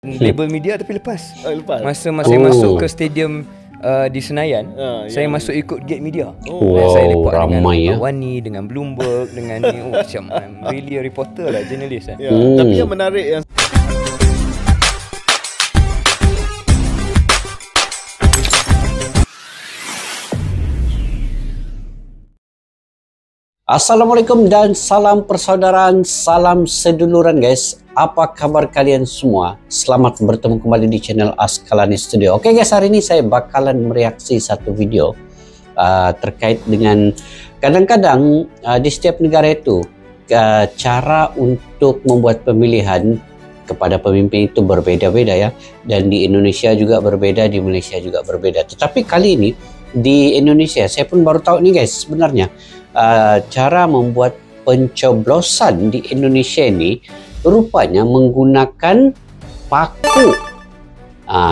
label media tapi lepas. Lepas. Masa saya masuk ke stadium di Senayan, saya masuk ikut gate media. Saya lepak dengan Pak Wani, dengan Bloomberg, dengan ni. Macam really a reporter lah, jurnalis kan. Tapi yang menarik yang Assalamualaikum dan salam persaudaraan, salam seduluran guys. Apa kabar kalian semua? Selamat bertemu kembali di channel Askalani Studio. Oke guys, hari ini saya bakalan mereaksi satu video terkait dengan kadang-kadang di setiap negara itu cara untuk membuat pemilihan kepada pemimpin itu berbeda-beda ya. Dan di Indonesia juga berbeda, di Malaysia juga berbeda. Tetapi kali ini di Indonesia, saya pun baru tahu nih guys, sebenarnya cara membuat pencoblosan di Indonesia ini rupanya menggunakan paku.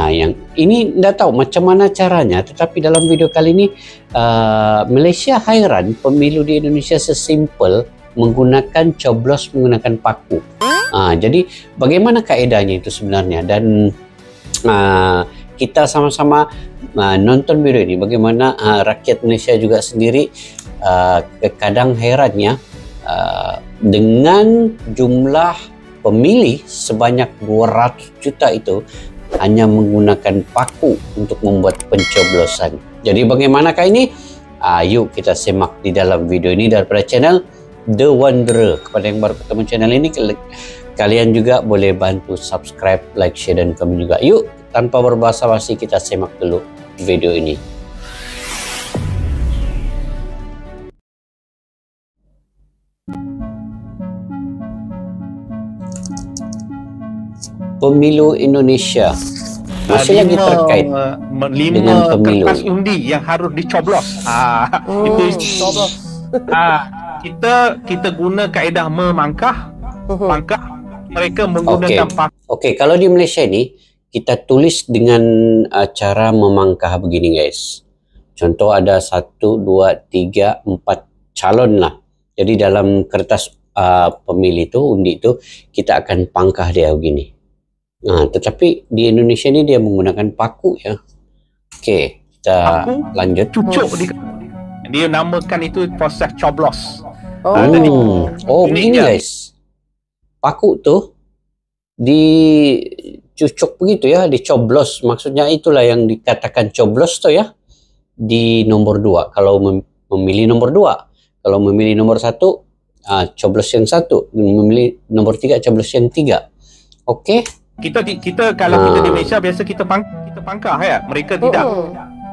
Yang ini tidak tahu macam mana caranya, tetapi dalam video kali ini Malaysia hairan pemilu di Indonesia sesimpel menggunakan coblos menggunakan paku. Jadi bagaimana kaedahnya itu sebenarnya, dan kita sama-sama nonton video ini bagaimana rakyat Malaysia juga sendiri kadang herannya dengan jumlah pemilih sebanyak 200 juta itu hanya menggunakan paku untuk membuat pencoblosan. Jadi bagaimanakah ini? Yuk kita simak di dalam video ini daripada channel The Wanderer. Kepada yang baru ketemu channel ini, kalian juga boleh bantu subscribe, like, share, dan komen juga. Yuk, tanpa berbasa-basi kita simak dulu video ini. Pemilu Indonesia masih lagi terkait dengan pemilu. Kertas undi yang harus dicoblos. Itu dicoblos. Kita guna kaedah memangkah. Mereka menggunakan paku. Okey, kalau di Malaysia ini kita tulis dengan cara memangkah begini guys. Contoh ada 1, 2, 3, 4 calon lah. Jadi dalam kertas pemilih itu, undi itu, kita akan pangkah dia begini. Tetapi di Indonesia ini dia menggunakan paku ya. Okey, kita lanjut. Cucuk dia namakan itu proses coblos. Begini guys. Paku tu dicucuk begitu ya, dicoblos. Maksudnya itulah yang dikatakan coblos tu ya. Di nomor 2 kalau memilih nomor 2. Kalau memilih nomor 1, coblos yang 1. Memilih nomor 3, coblos yang 3. Okey. Kita kalau kita di Malaysia biasa kita pangkah ya. Mereka tidak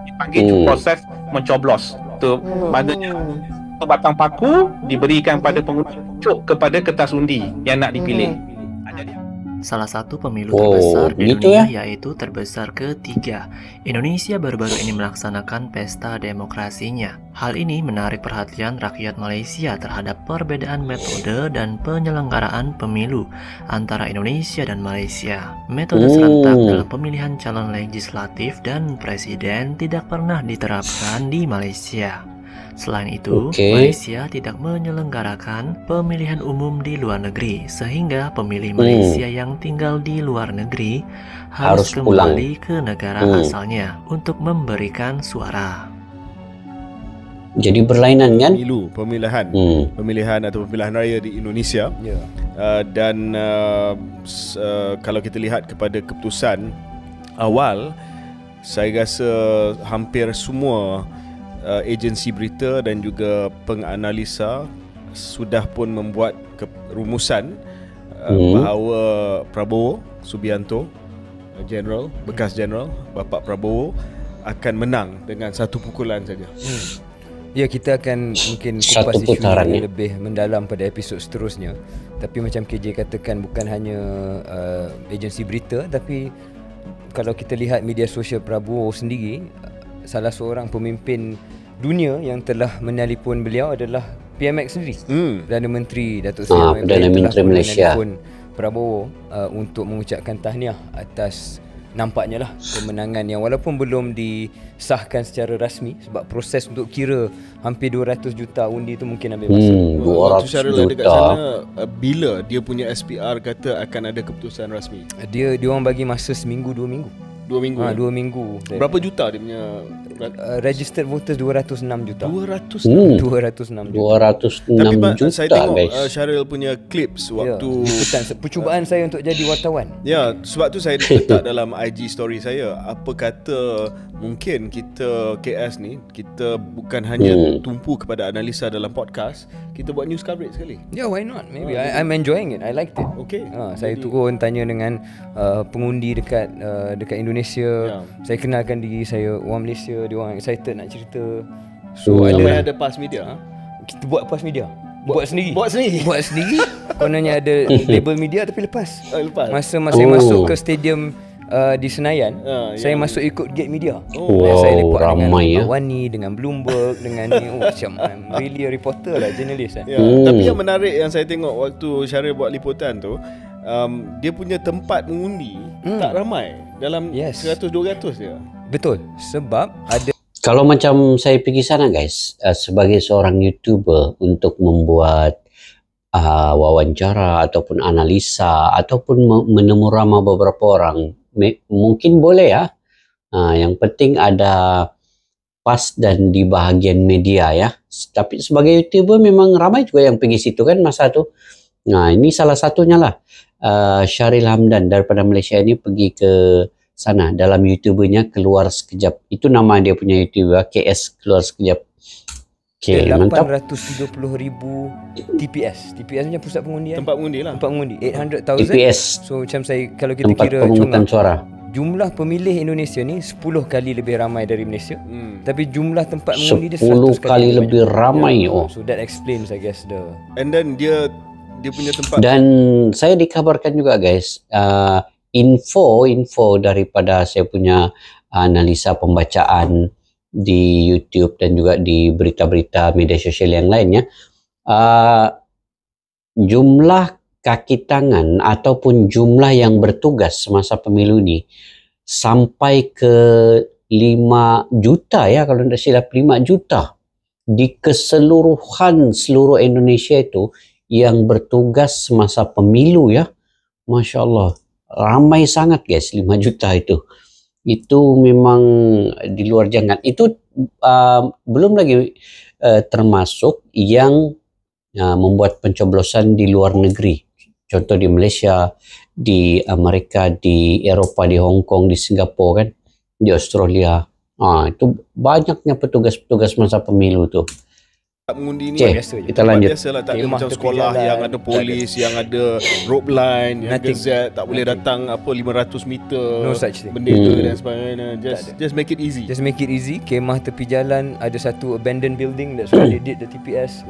dipanggil proses mencoblos. Tu maknanya batang paku diberikan pada pengundi cucuk kepada kertas undi yang nak dipilih. Salah satu pemilu terbesar di dunia yaitu terbesar ketiga. Indonesia baru-baru ini melaksanakan pesta demokrasinya. Hal ini menarik perhatian rakyat Malaysia terhadap perbedaan metode dan penyelenggaraan pemilu antara Indonesia dan Malaysia. Metode serentak dalam pemilihan calon legislatif dan presiden tidak pernah diterapkan di Malaysia. Selain itu, Malaysia tidak menyelenggarakan pemilihan umum di luar negeri, sehingga pemilih Malaysia yang tinggal di luar negeri harus kembali ke negara asalnya untuk memberikan suara. Jadi berlainan kan? Pemilihan atau pemilihan raya di Indonesia. Dan kalau kita lihat kepada keputusan awal, saya rasa hampir semua agensi berita dan juga penganalisa sudah pun membuat rumusan bahawa Prabowo Subianto, bekas General Bapak Prabowo akan menang dengan satu pukulan saja. Ya, kita akan mungkin kupas isu ini lebih mendalam pada episod seterusnya. Tapi macam KJ katakan, bukan hanya agensi berita, tapi kalau kita lihat media sosial Prabowo sendiri, salah seorang pemimpin dunia yang telah menelpon beliau adalah PMX sendiri. Perdana Menteri Datuk Seri Perdana Menteri Malaysia menelpon Prabowo untuk mengucapkan tahniah atas nampaknya lah kemenangan yang walaupun belum disahkan secara rasmi, sebab proses untuk kira hampir 200 juta undi tu mungkin ambil masa. 200 juta. Dekat sana, bila dia punya SPR kata akan ada keputusan rasmi? Dia orang bagi masa seminggu 2 minggu. 2 minggu. 2 minggu. Berapa juta dia punya registered voters 206 juta. 206 206 juta, saya tengok guys. Syaril punya clips waktu percubaan saya untuk jadi wartawan. Ya, sebab tu saya letak dalam IG story saya, apa kata mungkin kita KS ni, kita bukan hanya tumpu kepada analisa dalam podcast, kita buat news coverage sekali. Yeah, why not? Maybe I'm enjoying it. I liked it. Okay. Saya turun tanya dengan pengundi dekat Indonesia. Saya kenalkan diri saya, orang Malaysia, dia orang excited nak cerita. So ada pass media. Kita buat pass media. Buat sendiri. Buat sendiri. Kononnya ada label media tapi lepas. Masa saya masuk ke stadium di Senayan, saya masuk ikut gate media. Saya lepak ramai dengan Wani, dengan Bloomberg, dengan ni. Macam I'm really a reporter lah, journalist lah. Tapi yang menarik yang saya tengok waktu Syaril buat liputan tu, dia punya tempat mengundi tak ramai, dalam 100-200 dia. Betul, sebab ada. Kalau macam saya pergi sana guys, sebagai seorang YouTuber untuk membuat wawancara ataupun analisa ataupun menemu ramah beberapa orang, mungkin boleh ya. Yang penting ada pas dan di bahagian media ya. Tapi sebagai YouTuber memang ramai juga yang pergi situ kan masa tu. Nah, ini salah satunya lah. Syaril Hamdan daripada Malaysia ini pergi ke sana dalam YouTubernya Keluar Sekejap. Itu nama dia punya YouTuber, KS Keluar Sekejap. Okay, mantap. 870,000 TPS. TPS punya pusat pengundian. Tempat mengundi lah. Tempat mengundi 800,000 TPS. So macam saya, kalau kita tempat kira pemungutan suara. Jumlah pemilih Indonesia ni 10 kali lebih ramai dari Malaysia. Tapi jumlah tempat mengundi dia 10 kali lebih ramai. So that explains I guess the. And then dia punya tempat. Dan saya dikabarkan juga guys, info daripada saya punya analisa pembacaan di YouTube dan juga di berita-berita media sosial yang lainnya, jumlah kaki tangan ataupun jumlah yang bertugas semasa pemilu ini sampai ke 5 juta ya, kalau tidak silap 5 juta di keseluruhan seluruh Indonesia itu yang bertugas semasa pemilu ya. Masya Allah, ramai sangat guys, 5 juta itu memang di luar jangkaan. Itu belum lagi termasuk yang membuat pencoblosan di luar negeri. Contoh di Malaysia, di Amerika, di Eropah, di Hong Kong, di Singapura kan, di Australia. Itu banyaknya petugas-petugas masa pemilu tuh. Mengundi ni kita lanjut. Biasalah, tak ada macam sekolah yang ada polis, yang ada rope line, yang gazette, tak boleh datang 500 meter, no such thing. Bendera dan sebagainya. Just make it easy. Just make it easy. Kemah tepi jalan, ada satu abandoned building, that's why they did the TPS.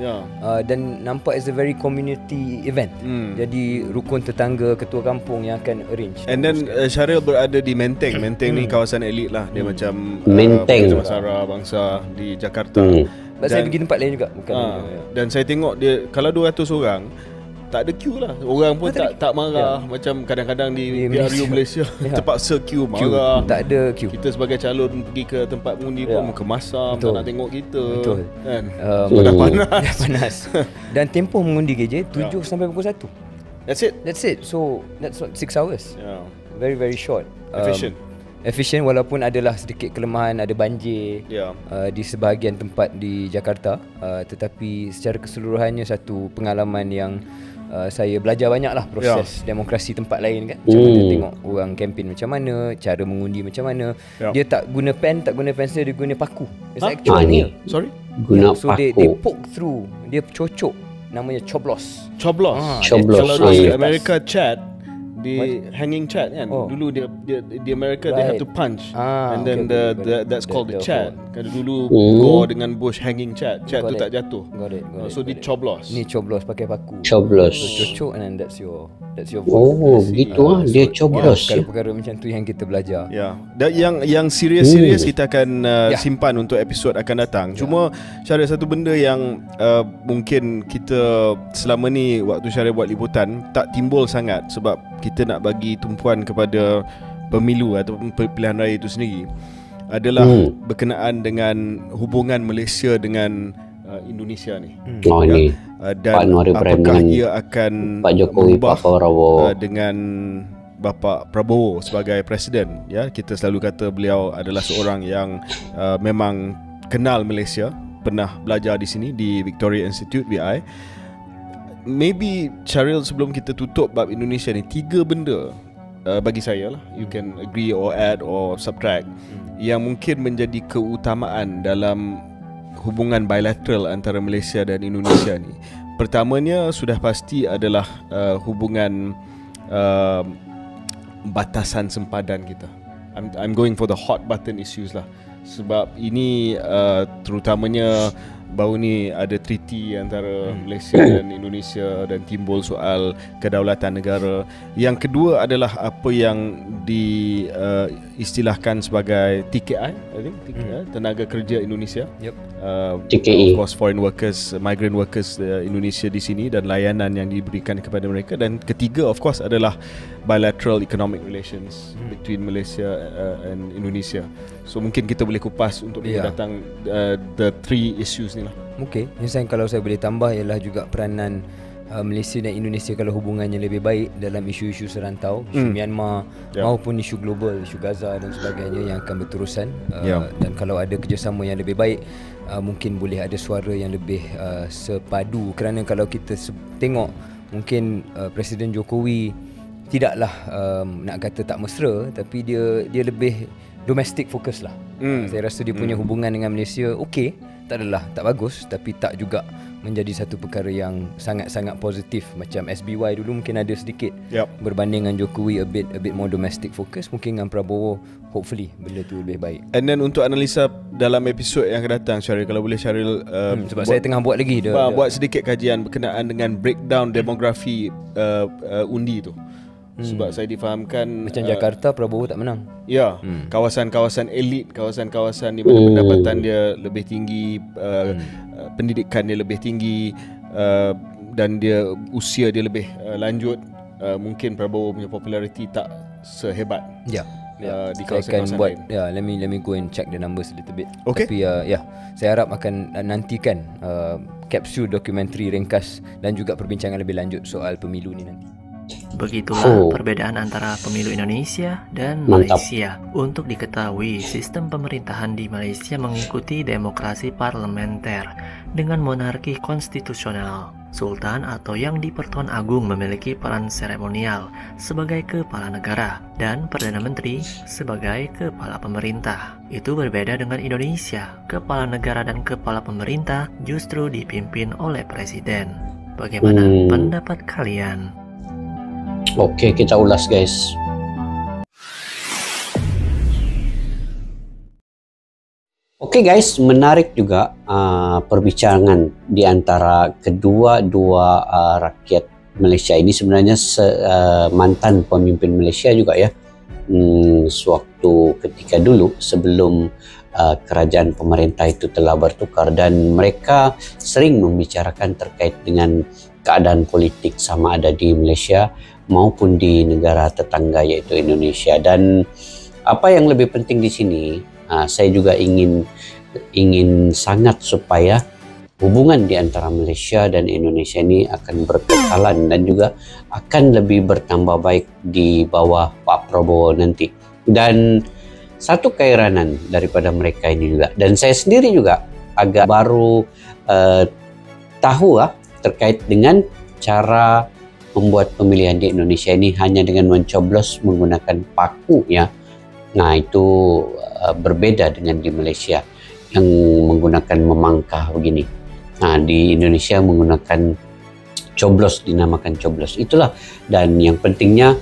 Dan nampak is a very community event. Jadi rukun tetangga, ketua kampung yang akan arrange. And then Syaril berada di Menteng. Menteng ni kawasan elit lah. Dia macam Menteng, Masara Bangsa di Jakarta. Saya pergi tempat lain juga bukan. Dan saya tengok dia, kalau 200 orang tak ada queue lah. Orang pun tak marah. Macam kadang-kadang di RU Malaysia terpaksa queue, marah. Tak ada queue. Kita sebagai calon pergi ke tempat mengundi pun muka masam, tak nak tengok kita. Betul. Kan? Dah panas. Dan tempoh mengundi KJ 7 sampai pukul 1. That's it. So that's 6 hours. Very very short. Efficient walaupun adalah sedikit kelemahan, ada banjir di sebahagian tempat di Jakarta, tetapi secara keseluruhannya satu pengalaman yang saya belajar banyak lah proses demokrasi tempat lain kan. Macam mana tengok orang kempen macam mana, cara mengundi macam mana. Dia tak guna pen, tak guna pensel, dia guna paku. It's actually guna so paku. they poke through, dia cocok, namanya coblos. Kalau di Amerika chat, di hanging chat kan. Dulu dia di Amerika they have to punch, and then that's called the chat. Kan dulu Gore dengan Bush hanging chat tu tak jatuh. So di coblos. Ni coblos pakai paku. Coblos. So cocok, and then that's your vote. Begitu dia coblos. Perkara-perkara macam tu yang kita belajar. Dan yang serius kita akan simpan untuk episod akan datang. Cuma Syaril, satu benda yang mungkin kita selama ni waktu Syaril buat liputan tak timbul sangat, sebab kita nak bagi tumpuan kepada pemilu atau pilihan raya itu sendiri adalah berkenaan dengan hubungan Malaysia dengan Indonesia ni. Ini dan apakah ia akan Pak Jokowi, Pak Prabowo dengan Bapa Prabowo sebagai presiden. Ya, kita selalu kata beliau adalah seorang yang memang kenal Malaysia, pernah belajar di sini di Victoria Institute VI. Maybe Syaril, sebelum kita tutup bab Indonesia ni, 3 benda bagi saya lah, you can agree or add or subtract, yang mungkin menjadi keutamaan dalam hubungan bilateral antara Malaysia dan Indonesia ni. Pertamanya sudah pasti adalah hubungan batasan sempadan kita. I'm going for the hot button issues lah. Sebab ini terutamanya baru ni ada treaty antara Malaysia dan Indonesia dan timbul soal kedaulatan negara. Yang kedua adalah apa yang diistilahkan sebagai TKI, I think TKI, Tenaga Kerja Indonesia. TKI. Of course, foreign workers, migrant workers Indonesia di sini dan layanan yang diberikan kepada mereka. Dan ketiga, of course, adalah bilateral economic relations between Malaysia and Indonesia. So mungkin kita boleh kupas untuk datang the 3 issues ni lah. Okey, yang kalau saya boleh tambah ialah juga peranan Malaysia dan Indonesia kalau hubungannya lebih baik dalam isu-isu serantau, isu Myanmar maupun isu global, isu Gaza dan sebagainya yang akan berterusan. Dan kalau ada kerjasama yang lebih baik, mungkin boleh ada suara yang lebih sepadu. Kerana kalau kita tengok, mungkin Presiden Jokowi tidaklah nak kata tak mesra, tapi dia lebih domestic focus lah. Saya rasa dia punya hubungan dengan Malaysia okey, tak adalah tak bagus, tapi tak juga menjadi satu perkara yang sangat-sangat positif. Macam SBY dulu mungkin ada sedikit berbanding dengan Jokowi a bit more domestic focus. Mungkin dengan Prabowo hopefully benda tu lebih baik. And then untuk analisa dalam episod yang akan datang, Syaril, kalau boleh Syaril sebab saya tengah buat lagi buat sedikit kajian berkenaan dengan breakdown demografi undi tu. Sebab saya difahamkan macam Jakarta, Prabowo tak menang. Ya, kawasan-kawasan elit, kawasan-kawasan di mana pendapatan dia lebih tinggi, pendidikan dia lebih tinggi, dan dia usia dia lebih lanjut, mungkin Prabowo punya populariti tak sehebat di kawasan-kawasan lain. Let me go and check the numbers a little bit. Okay. Tapi saya harap akan nantikan kapsul dokumentari ringkas dan juga perbincangan lebih lanjut soal pemilu ni nanti. Begitulah perbedaan antara pemilu Indonesia dan Malaysia. Untuk diketahui, sistem pemerintahan di Malaysia mengikuti demokrasi parlementer dengan monarki konstitusional. Sultan atau yang di-Pertuan Agung memiliki peran seremonial sebagai kepala negara dan Perdana Menteri sebagai kepala pemerintah. Itu berbeda dengan Indonesia. Kepala negara dan kepala pemerintah justru dipimpin oleh presiden. Bagaimana pendapat kalian? Oke, kita ulas guys. Oke guys, menarik juga perbincangan di antara kedua rakyat Malaysia ini. Sebenarnya mantan pemimpin Malaysia juga ya. Sewaktu ketika dulu sebelum kerajaan pemerintah itu telah bertukar, dan mereka sering membicarakan terkait dengan keadaan politik sama ada di Malaysia maupun di negara tetangga yaitu Indonesia. Dan apa yang lebih penting di sini, saya juga ingin sangat supaya hubungan di antara Malaysia dan Indonesia ini akan berkekalan dan juga akan lebih bertambah baik di bawah Pak Prabowo nanti. Dan satu keheranan daripada mereka ini juga, dan saya sendiri juga agak baru tahu terkait dengan cara membuat pemilihan di Indonesia ini hanya dengan mencoblos menggunakan paku ya. Nah, itu berbeda dengan di Malaysia yang menggunakan memangkah begini. Nah, di Indonesia menggunakan coblos, dinamakan coblos. Itulah, dan yang pentingnya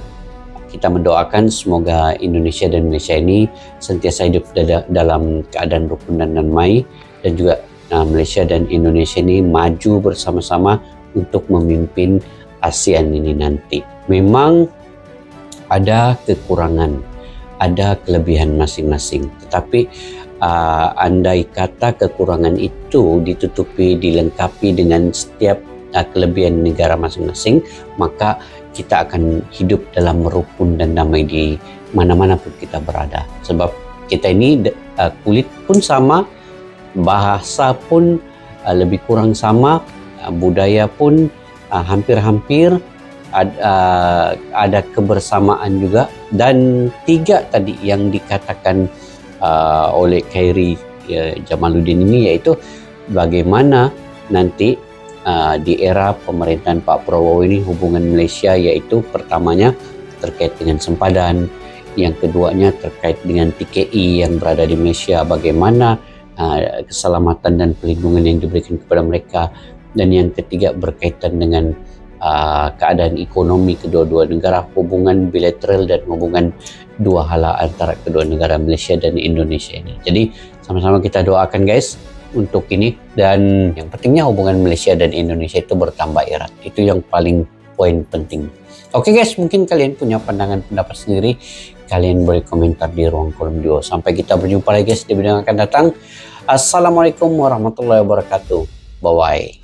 kita mendoakan semoga Indonesia dan Malaysia ini sentiasa hidup dalam keadaan rukun dan damai, dan juga Malaysia dan Indonesia ini maju bersama-sama untuk memimpin ASEAN ini nanti. Memang ada kekurangan, ada kelebihan masing-masing, tetapi andai kata kekurangan itu ditutupi, dilengkapi dengan setiap kelebihan negara masing-masing, maka kita akan hidup dalam rukun dan damai di mana-mana pun kita berada. Sebab kita ini kulit pun sama, bahasa pun lebih kurang sama, budaya pun hampir-hampir, ada kebersamaan juga. Dan 3 tadi yang dikatakan oleh Khairi Jamaluddin ini, yaitu bagaimana nanti di era pemerintahan Pak Prabowo ini hubungan Malaysia, yaitu pertamanya terkait dengan sempadan, yang keduanya terkait dengan TKI yang berada di Malaysia, bagaimana keselamatan dan pelindungan yang diberikan kepada mereka, dan yang ketiga berkaitan dengan keadaan ekonomi kedua-dua negara, hubungan bilateral dan hubungan dua hala antara kedua negara Malaysia dan Indonesia ini. Jadi sama-sama kita doakan guys untuk ini, dan yang pentingnya hubungan Malaysia dan Indonesia itu bertambah erat. Itu yang paling poin penting. Oke guys, mungkin kalian punya pandangan pendapat sendiri, kalian boleh komentar di ruang kolom di bawah. Sampai kita berjumpa lagi guys di video yang akan datang. Assalamualaikum warahmatullahi wabarakatuh. Bye bye.